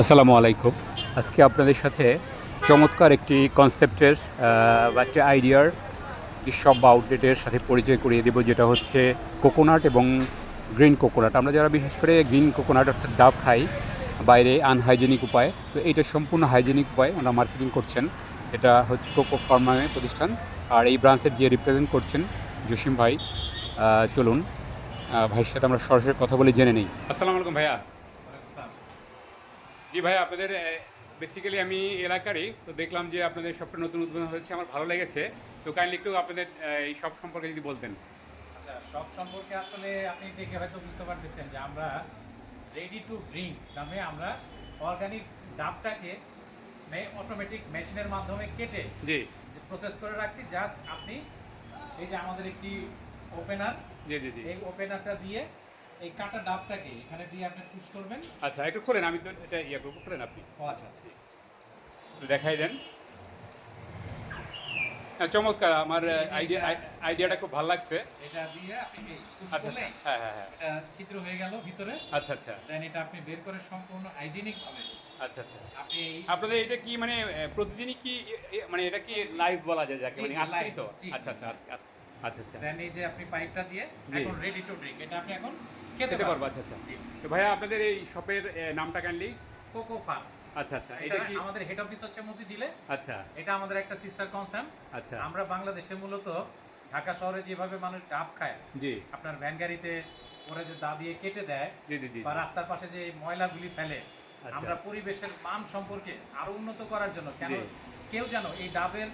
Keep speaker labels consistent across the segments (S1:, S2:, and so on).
S1: আসসালামু আলাইকুম। আজকে আপনাদের সাথে চমৎকার একটি কনসেপ্টের বা একটি আইডিয়ার শপ বা আউটলেটের সাথে পরিচয় করিয়ে দেব, যেটা হচ্ছে কোকোনাট এবং গ্রিন কোকোনাট। আমরা যারা বিশেষ করে গ্রিন কোকোনাট অর্থাৎ ডাব খাই বাইরে আনহাইজেনিক উপায়, তো এইটা সম্পূর্ণ হাইজেনিক উপায় ওনারা মার্কেটিং করছেন। এটা হচ্ছে কোকো ফার্ম নামে প্রতিষ্ঠান, আর এই ব্রাঞ্চের যে রিপ্রেজেন্ট করছেন জসিম ভাই। চলুন ভাইয়ের সাথে আমরা সরাসরি কথা বলে জেনে নিই। আসসালামু আলাইকুম ভাইয়া। জি ভাই, আপনাদের বেসিক্যালি আমি এলাকারই, তো দেখলাম যে আপনাদের শপটা নতুন উদ্বোধন হয়েছে, আমার ভালো লেগেছে। তো কাইন্ডলি একটু আপনাদের এই শপ সম্পর্কে যদি বলতেন।
S2: আচ্ছা, শপ সম্পর্কে আসলে আপনি দেখে হয়তো বুঝতে পারতেছেন যে আমরা রেডি টু ড্রিঙ্ক নামে আমরা অর্গানিক ডাবটাকে অটোমেটিক মেশিনের মাধ্যমে কেটে
S1: জি
S2: যে প্রসেস করে রাখছি। জাস্ট আপনি এই যে আমাদের একটি ওপেনার,
S1: জি জি জি।
S2: এই ওপেনারটা দিয়ে এই কাটা ডাবটাকে এখানে দিয়ে আপনি পুশ করবেন।
S1: আচ্ছা, একটু খোলেন, আমি তো এটা ইয়ে করবো, খোলেন আপনি।
S2: ও আচ্ছা আচ্ছা।
S1: একটু দেখাই দেন। হ্যাঁ, চমৎকার। আমার আইডিয়াটা খুব ভালো লাগছে।
S2: এটা দিয়ে আপনি পুশ
S1: আচ্ছা
S2: করলে
S1: হ্যাঁ হ্যাঁ হ্যাঁ।
S2: এটা ছিদ্র হয়ে গেল ভিতরে।
S1: আচ্ছা আচ্ছা
S2: দেন এটা আপনি বের করে সম্পূর্ণ হাইজিনিক ভাবে
S1: আচ্ছা আচ্ছা।
S2: আপনি
S1: আপনাদের এটা কি মানে প্রতিদিনই কি মানে এটা কি লাইভ বলা যায় যাকে,
S2: জি,
S1: মানে
S2: জি,
S1: আজকেই
S2: live,
S1: তো?
S2: জি,
S1: আচ্ছা
S2: জি,
S1: আচ্ছা আচ্ছা আচ্ছা আচ্ছা।
S2: দেন এই যে আপনি পাইপটা দিয়ে
S1: জি।
S2: এখন রেডি টু ড্রিঙ্ক, এটা আপনি এখন
S1: খেতে
S2: খেতে
S1: পারবো।
S2: পারবেন।
S1: আচ্ছা আচ্ছা।
S2: জি।
S1: তো ভাইয়া, আপনাদের এই শপের নামটা কাইন্ডলি?
S2: Cocoa farm.
S1: আচ্ছা আচ্ছা।
S2: এটা
S1: এটা কি?
S2: আমাদের হেড অফিস হচ্ছে মতিঝিলে।
S1: আচ্ছা
S2: এটা আমাদের একটা সিস্টার কনসার্ন।
S1: আচ্ছা।
S2: আমরা বাংলাদেশে মূলত ঢাকা শহরে যেভাবে মানুষ ডাব খায়,
S1: জি
S2: আপনার ভ্যান গাড়িতে ওরা যে দা দিয়ে কেটে দেয়
S1: জি জি জি।
S2: বা রাস্তার পাশে যে ময়লাগুলি ফেলে,
S1: আচ্ছা।
S2: আমরা পরিবেশের মান সম্পর্কে আরো উন্নত করার জন্য কেন
S1: জি।
S2: কেউ যেন এই ডাবের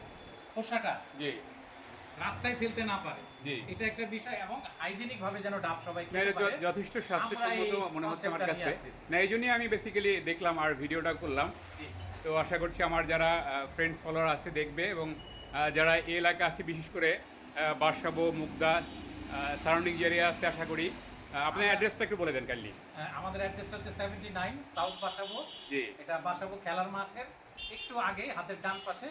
S2: খোসাটা
S1: জি
S2: রাস্তায় ফেলতে না পারে,
S1: জি।
S2: এটা একটা বিষয়, এবং হাইজিনিক ভাবে যেন ডাব সবাই
S1: না,
S2: খেতে
S1: এটা
S2: পারে।
S1: যথেষ্ট স্বাস্থ্যসম্মত মনে হচ্ছে আমার
S2: concept টা
S1: কাছে।
S2: নিয়ে আসতেছি।
S1: না, এই জন্যই আমি বেসিক্যালি দেখলাম আর ভিডিওটা করলাম।
S2: জি।
S1: তো আশা করছি আমার যারা ফ্রেন্ডস ফলোয়ার আছে দেখবে, এবং যারা এই এলাকা আছে বিশেষ করে বাসাবো, মুগদা, সারাউন্ডিং এরিয়া আছে, আশা করি। আপনার অ্যাড্রেসটা একটু বলে দেন কাইন্ডলি।
S2: আমাদের অ্যাড্রেসটা হচ্ছে 79 সাউথ বাসাবো।
S1: জি
S2: এটা বাসাবো খেলার মাঠের একটু আগে হাতের ডান পাশে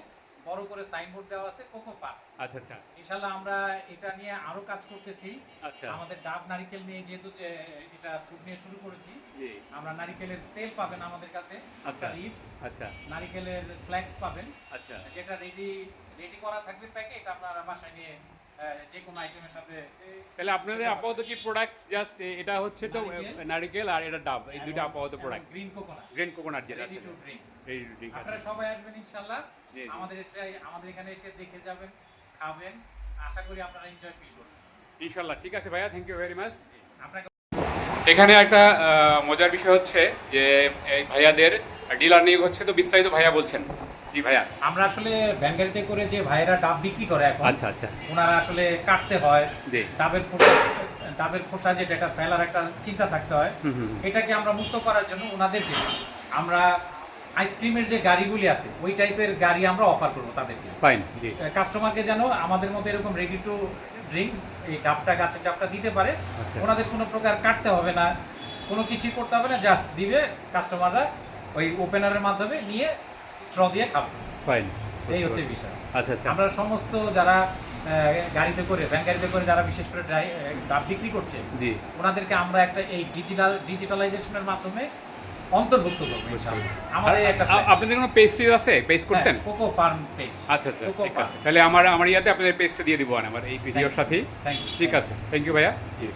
S2: বড় করে সাইনবোর্ড দেওয়া আছে কোকো পার্ক।
S1: আচ্ছা আচ্ছা
S2: ইনশাআল্লাহ আমরা এটা নিয়ে আরো কাজ করতেছি।
S1: আচ্ছা।
S2: আমাদের ডাব নারকেল নিয়ে যেহেতু যে এটা ফুড নিয়ে শুরু করেছি,
S1: জি
S2: আমরা নারকেলের তেল পাবেন আমাদের কাছে,
S1: আচ্ছা
S2: আপনার ঈদ
S1: আচ্ছা
S2: নারকেলের ফ্লেক্স পাবেন,
S1: আচ্ছা
S2: যেটা রেডি রেডি করা থাকবে প্যাকে, এটা আপনারা বাসায় নিয়ে যে কোনো আইটেমের সাথে।
S1: তাহলে আপনাদের আপাতত কি প্রোডাক্ট জাস্ট এটা হচ্ছে তো
S2: নারকেল।
S1: নারকেল আর এটা ডাব, এই দুটো আপাতত product.
S2: Green coconut
S1: green coconut যেটা
S2: রেডি
S1: আছে,
S2: টু ড্রিঙ্ক।
S1: এই ঠিক আছে।
S2: আপনারা সবাই আসবেন ইনশাআল্লাহ।
S1: জি, জি।
S2: আমাদের এখানে এসে দেখে যাবেন, খাবেন, আশা করি আপনারা এনজয় ফিল করবেন।
S1: ইনশাল্লাহ। ঠিক আছে ভাইয়া, থ্যাংক ইউ ভেরি মাচ।
S2: জি, আপনাকে
S1: এখানে একটা মজার বিষয় হচ্ছে যে এই ভাইয়াদের ডিলার নিয়োগ হচ্ছে, তো বিস্তারিত ভাইয়া বলছেন। জি ভাইয়া।
S2: আমরা আসলে ভ্যান গাড়িতে করে যে ভাইয়েরা ডাব বিক্রি করে এখন,
S1: আচ্ছা আচ্ছা।
S2: ওনারা আসলে কাটতে হয়,
S1: জি।
S2: ডাবের খোসা যেটা এটা ফেলার একটা চিন্তা থাকতে হয়,
S1: হুম হুম।
S2: এটাকে আমরা মুক্ত করার জন্য ওনাদেরকে আমরা আইসক্রিমের যে গাড়িগুলি আছে ওই টাইপের গাড়ি আমরা অফার করবো তাদেরকে।
S1: ফাইন। জি
S2: কাস্টমারকে যেন আমাদের মতো এরকম রেডি টু ড্রিঙ্ক এই ডাবটা, গাছের ডাবটা দিতে পারে।
S1: আচ্ছা।
S2: ওনাদের কোনো প্রকার কাটতে হবে না, কোনো কিছুই করতে হবে না, জাস্ট দিবে, কাস্টমাররা ওই ওপেনারের মাধ্যমে নিয়ে স্ট্র দিয়ে খাবে।
S1: ফাইন।
S2: এই হচ্ছে বিষয়।
S1: আচ্ছা আচ্ছা।
S2: আমরা সমস্ত যারা গাড়িতে করে, ভ্যান গাড়িতে করে যারা বিশেষ করে ডাব বিক্রি করছে,
S1: জি।
S2: ওনাদেরকে আমরা একটা এই ডিজিটালাইজেশনের মাধ্যমে অন্তর্ভুক্ত করবো ইনশাআল্লাহ। আমাদের একটা
S1: আপনাদের কোনো পেজ আছে, পেজ করছেন?
S2: Cocoa farm page.
S1: আচ্ছা আচ্ছা,
S2: কোকো
S1: ঠিক
S2: ফার্ম।
S1: আছে। তাহলে আমার ইয়াতে আপনাদের পেজটা দিয়ে দিব আমার এই ভিডিওর সাথেই।
S2: Thank you.
S1: ঠিক আছে, থ্যাংক ইউ ভাইয়া। জি।